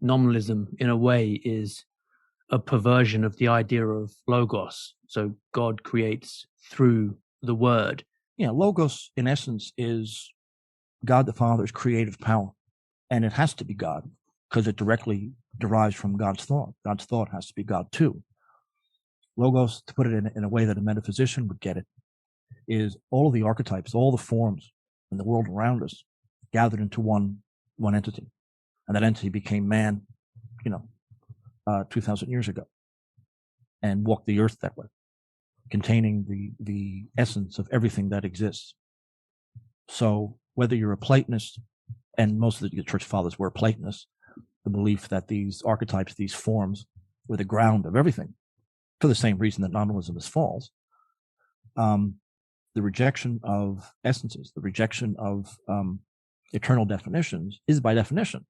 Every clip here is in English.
nominalism, in a way, is a perversion of the idea of logos. So God creates through the word. Yeah, logos, in essence, is God the Father's creative power. And it has to be God because it directly derives from God's thought. God's thought has to be God too. Logos, to put it in a way that a metaphysician would get it, is all of the archetypes, all the forms in the world around us gathered into one entity. And that entity became man, 2,000 years ago, and walked the earth that way, containing the essence of everything that exists. So whether you're a Platonist, and most of the church fathers were Platonists, the belief that these archetypes, these forms, were the ground of everything, for the same reason that nominalism is false. The rejection of essences, the rejection of eternal definitions is by definition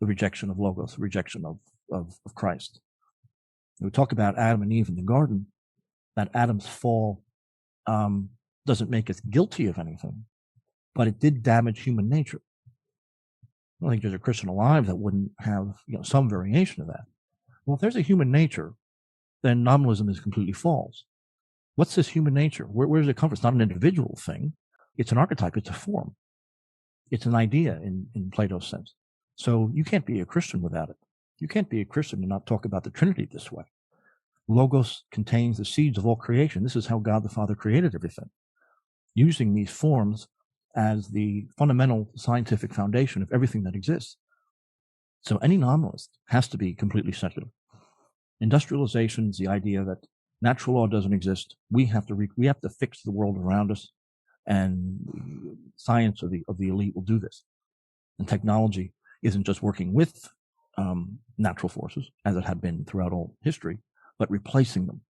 the rejection of logos, the rejection of Christ. We talk about Adam and Eve in the garden, that Adam's fall doesn't make us guilty of anything, but it did damage human nature. I don't think there's a Christian alive that wouldn't have some variation of that. Well, if there's a human nature, then nominalism is completely false. What's this human nature? Where does it come from? It's not an individual thing. It's an archetype. It's a form. It's an idea in Plato's sense. So you can't be a Christian without it. You can't be a Christian and not talk about the Trinity this way. Logos contains the seeds of all creation. This is how God the Father created everything, using these forms as the fundamental scientific foundation of everything that exists. So any nominalist has to be completely secular. Industrialization is the idea that natural law doesn't exist. We have to fix the world around us, and science of the elite will do this. And technology isn't just working with natural forces, as it had been throughout all history, but replacing them.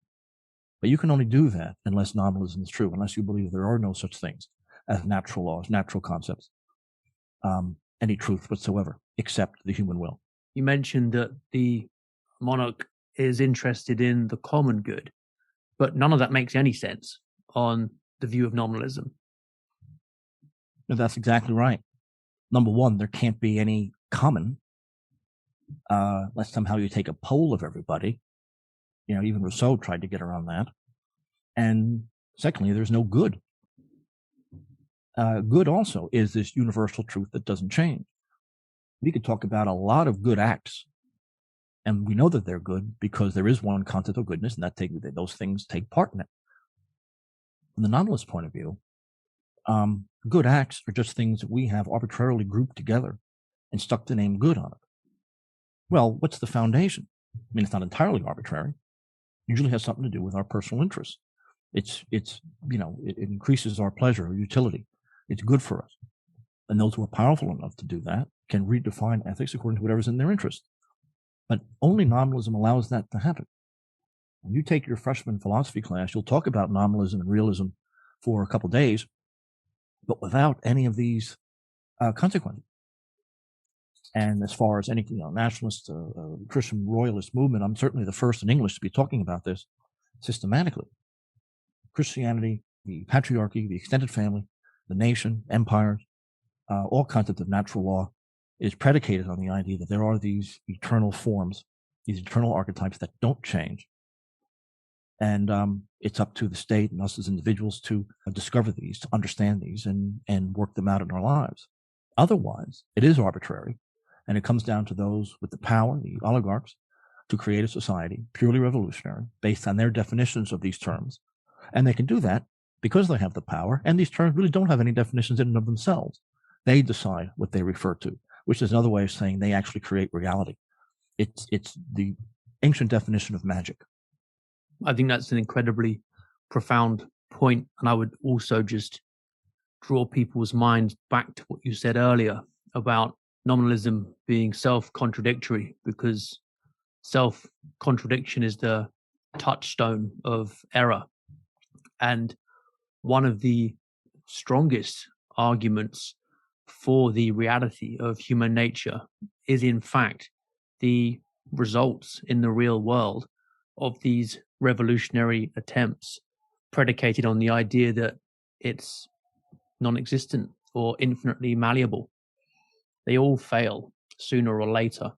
But you can only do that unless nominalism is true, unless you believe there are no such things as natural laws, natural concepts, any truth whatsoever, except the human will. You mentioned that the monarch is interested in the common good, but none of that makes any sense on the view of nominalism. No, that's exactly right. Number one, there can't be any common, unless somehow you take a poll of everybody. Even Rousseau tried to get around that. And secondly, there's no good. Good also is this universal truth that doesn't change. We could talk about a lot of good acts, and we know that they're good because there is one concept of goodness, and those things take part in it. From the nominalist point of view, good acts are just things that we have arbitrarily grouped together and stuck the name good on it. Well, what's the foundation? I mean, it's not entirely arbitrary. It usually has something to do with our personal interests. It increases our pleasure or utility. It's good for us. And those who are powerful enough to do that can redefine ethics according to whatever's in their interest. But only nominalism allows that to happen. When you take your freshman philosophy class, you'll talk about nominalism and realism for a couple of days, but without any of these consequences. And as far as any nationalist, Christian royalist movement, I'm certainly the first in English to be talking about this systematically. Christianity, the patriarchy, the extended family, the nation, empires, all concept of natural law is predicated on the idea that there are these eternal forms, these eternal archetypes that don't change. And it's up to the state and us as individuals to discover these, to understand these, and work them out in our lives. Otherwise, it is arbitrary, and it comes down to those with the power, the oligarchs, to create a society purely revolutionary based on their definitions of these terms. And they can do that because they have the power, and these terms really don't have any definitions in and of themselves. They decide what they refer to, which is another way of saying they actually create reality. It's the ancient definition of magic. I think that's an incredibly profound point, and I would also just draw people's minds back to what you said earlier about nominalism being self-contradictory, because self-contradiction is the touchstone of error. And one of the strongest arguments for the reality of human nature is, in fact, the results in the real world of these revolutionary attempts predicated on the idea that it's non-existent or infinitely malleable. They all fail sooner or later.